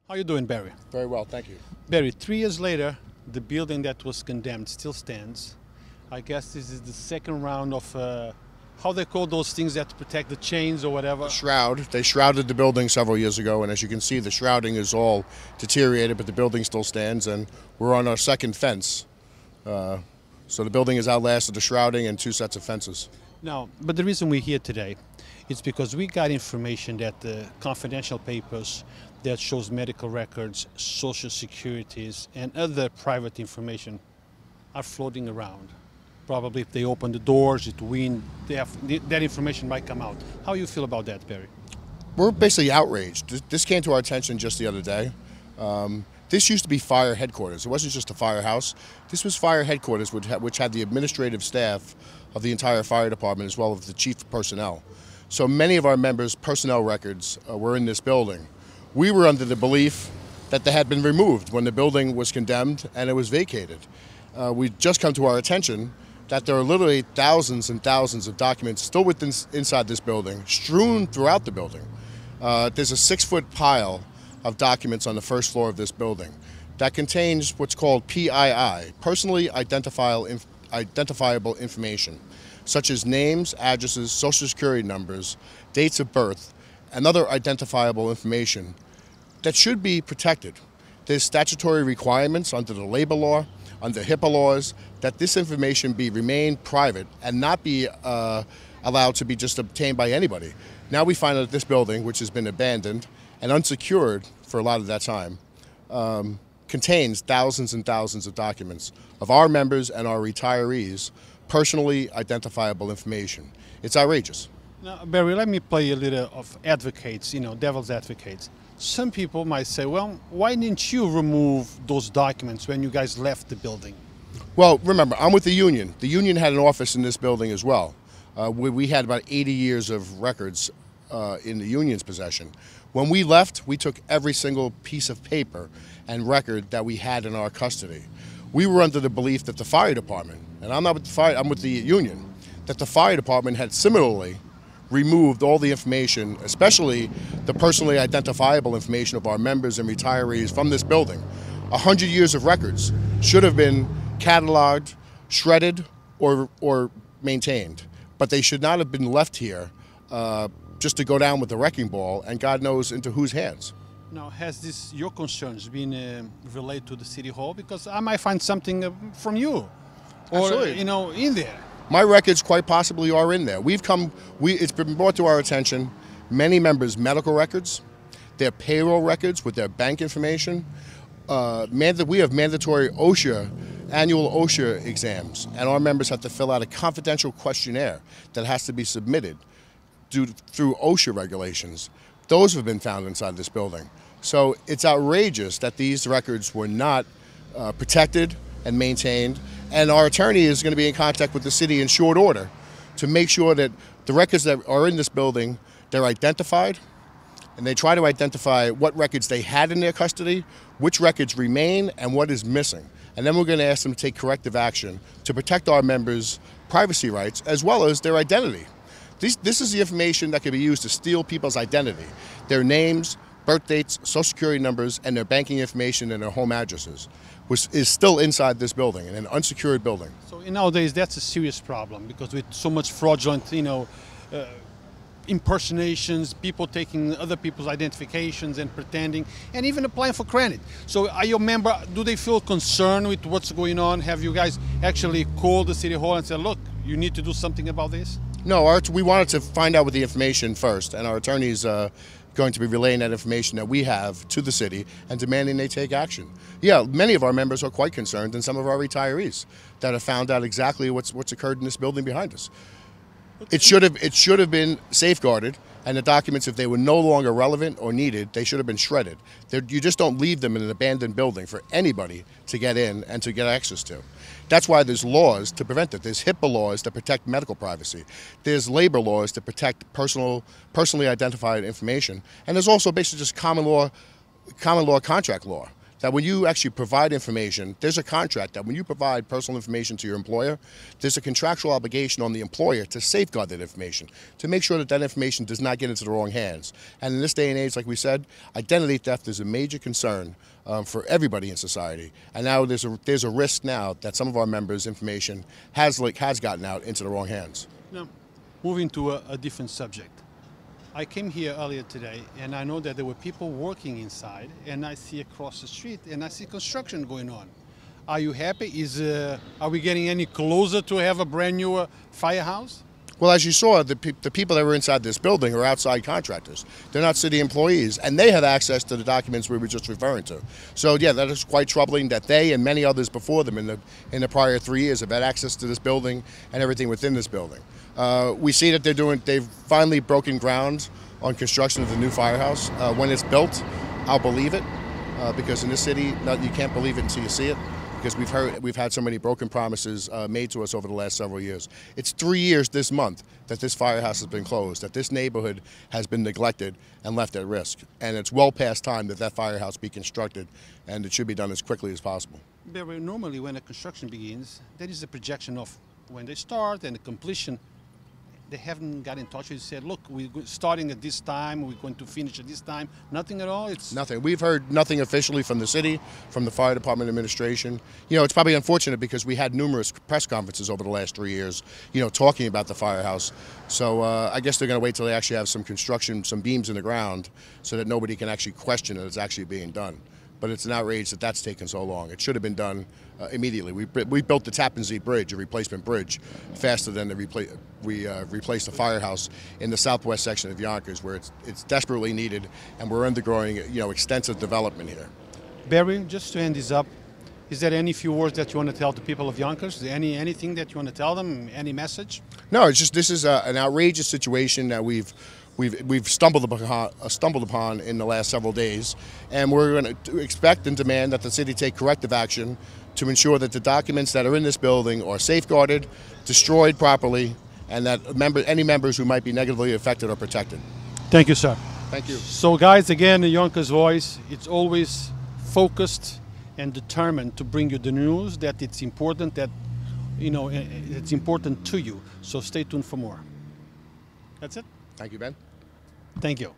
How you doing, Barry? Very well, thank you. Barry, 3 years later, the building that was condemned still stands. I guess this is the second round of, how they call those things that protect the chains or whatever? Shroud. They shrouded the building several years ago, and as you can see, the shrouding is all deteriorated, but the building still stands, and we're on our second fence. So the building has outlasted the shrouding and 2 sets of fences. Now, but the reason we're here today is because we got information that the confidential papers that shows medical records, social securities, and other private information are floating around. Probably if they open the doors, that information might come out. How you feel about that, Barry? We're basically outraged. This came to our attention just the other day. This used to be fire headquarters. It wasn't just a firehouse. This was fire headquarters, which had the administrative staff of the entire fire department as well as the chief of personnel. So many of our members' personnel records were in this building. We were under the belief that they had been removed when the building was condemned and it was vacated. We just come to our attention that there are literally thousands and thousands of documents still inside this building, strewn throughout the building. There's a 6-foot pile of documents on the first floor of this building that contains what's called PII, personally identifiable information, such as names, addresses, social security numbers, dates of birth, and other identifiable information that should be protected. There's statutory requirements under the labor law, under HIPAA laws, that this information remain private and not be allowed to be just obtained by anybody. Now we find out that this building, which has been abandoned and unsecured for a lot of that time, contains thousands and thousands of documents of our members and our retirees, personally identifiable information. It's outrageous. Now, Barry, let me play a little of advocates, devil's advocates. Some people might say, well, why didn't you remove those documents when you guys left the building? Well, remember, I'm with the union. The union had an office in this building as well. We had about 80 years of records in the union's possession. When we left, we took every single piece of paper and record that we had in our custody. We were under the belief that the fire department, and I'm not with the fire, I'm with the union, that the fire department had similarly removed all the information, especially the personally identifiable information of our members and retirees from this building. 100 years of records should have been cataloged, shredded, or maintained, but they should not have been left here just to go down with the wrecking ball and God knows into whose hands. Now, has your concerns been relayed to the City Hall? Because I might find something from you, or Absolutely. In there. My records quite possibly are in there. It's been brought to our attention, many members' medical records, their payroll records with their bank information. We have mandatory annual OSHA exams, and our members have to fill out a confidential questionnaire that has to be submitted through OSHA regulations. Those have been found inside this building. So it's outrageous that these records were not protected and maintained. And our attorney is going to be in contact with the city in short order to make sure that the records that are in this building, they're identified, and they try to identify what records they had in their custody, which records remain, and what is missing. And then we're going to ask them to take corrective action to protect our members' privacy rights as well as their identity. This is the information that can be used to steal people's identity, their names, birth dates, social security numbers, and their banking information and their home addresses, which is still inside this building, in an unsecured building. So nowadays, that's a serious problem because with so much fraudulent, impersonations, people taking other people's identifications and pretending, and even applying for credit. So are your member, do they feel concerned with what's going on? Have you guys actually called the City Hall and said, look, you need to do something about this? No, we wanted to find out with the information first, and our attorney's going to be relaying that information that we have to the city and demanding they take action. Yeah, many of our members are quite concerned, and some of our retirees that have found out exactly what's occurred in this building behind us. It should have been safeguarded, and the documents, if they were no longer relevant or needed, they should have been shredded. You just don't leave them in an abandoned building for anybody to get in and to get access to. That's why there's laws to prevent it. There's HIPAA laws to protect medical privacy. There's labor laws to protect personally identified information. And there's also basically just common law contract law that when you actually provide information, there's a contract that when you provide personal information to your employer, there's a contractual obligation on the employer to safeguard that information, to make sure that that information does not get into the wrong hands. And in this day and age, like we said, identity theft is a major concern for everybody in society. And now there's a risk now that some of our members' information has gotten out into the wrong hands. Now, moving to a different subject. I came here earlier today, and I know that there were people working inside, and I see across the street, and I see construction going on. Are you happy? Are we getting any closer to have a brand new firehouse? Well, as you saw, the people that were inside this building are outside contractors. They're not city employees, and they have access to the documents we were just referring to. So, yeah, that is quite troubling that they and many others before them in the prior 3 years have had access to this building and everything within this building. We see that they've finally broken ground on construction of the new firehouse. When it's built, I'll believe it, because in this city, you can't believe it until you see it. Because we've had so many broken promises made to us over the last several years. It's 3 years this month that this firehouse has been closed, that this neighborhood has been neglected and left at risk. And it's well past time that that firehouse be constructed, and it should be done as quickly as possible. Barry, normally when a construction begins, there is a projection of when they start and the completion. They haven't got in touch with you, said, look, we're starting at this time, we're going to finish at this time. Nothing at all? It's nothing. We've heard nothing officially from the city, from the fire department administration. You know, it's probably unfortunate because we had numerous press conferences over the last 3 years, you know, talking about the firehouse. So I guess they're going to wait till they actually have some construction, some beams in the ground, so that nobody can actually question that it's actually being done. But it's an outrage that that's taken so long. It should have been done immediately. We built the Tappan Zee Bridge, a replacement bridge, faster than we replaced the firehouse in the southwest section of Yonkers, where it's desperately needed, and we're undergoing, you know, extensive development here. Barry, just to end this up, is there any few words that you want to tell the people of Yonkers? Anything that you want to tell them? Any message? No, it's just this is an outrageous situation that we've stumbled upon in the last several days, and we're going to expect and demand that the city take corrective action to ensure that the documents that are in this building are safeguarded, destroyed properly, and that any members who might be negatively affected are protected. Thank you, sir. Thank you. So, guys, again, the Yonkers Voice, it's always focused and determined to bring you the news that it's important, that, you know, it's important to you. So stay tuned for more. That's it. Thank you, Ben. Thank you.